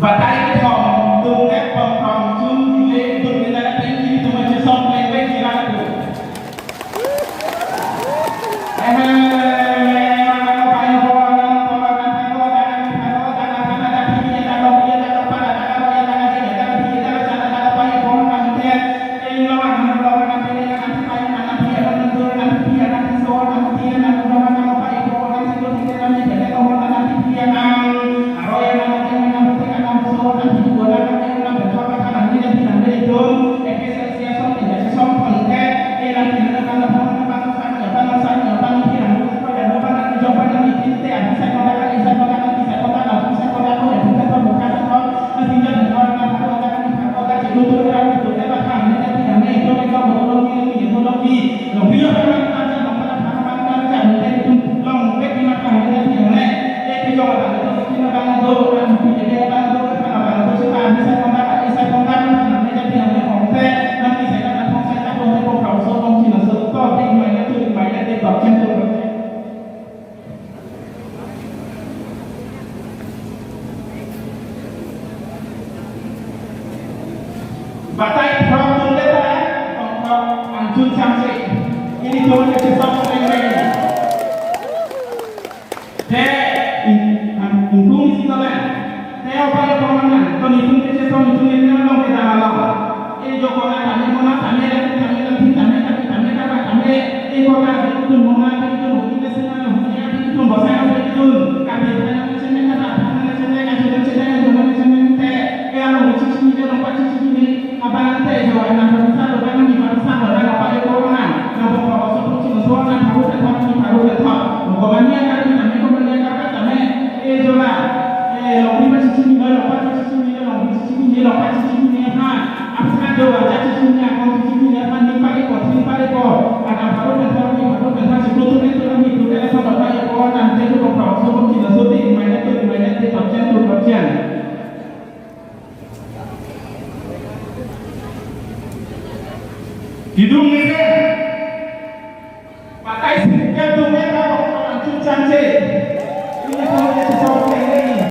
Batai phòng tung ép phòng chung lễ tung người ta đã đến khi tụi mình chưa xong lên với gì ra được. Batai from Tundeta, Anjun Samsi. Ini turun ke sesuatu yang lain. Untung sih lah. Apa yang pemandangan? Kalau hitung ke sesuatu itu ini orang kita lalu. Ini joko kami mana kami kota itu mana itu kita senang itu bahasa apa itu kami senang kalau cici dia nampak cici ni apa nanti jawab anak besar orang ni besar orang apa yang corona nak bawa sebelum cici soalan harus tetap bukannya kami kembali kami jawab lebih macam cici ni lepas cici ni lepas cici ni apa jawab cici ni apa cici ni apa ni pakai pot ada baru tetap sebelum itu kami itu ada sebab pakai pot nanti itu bawa sebelum cici sudah mainan itu percaya Kidung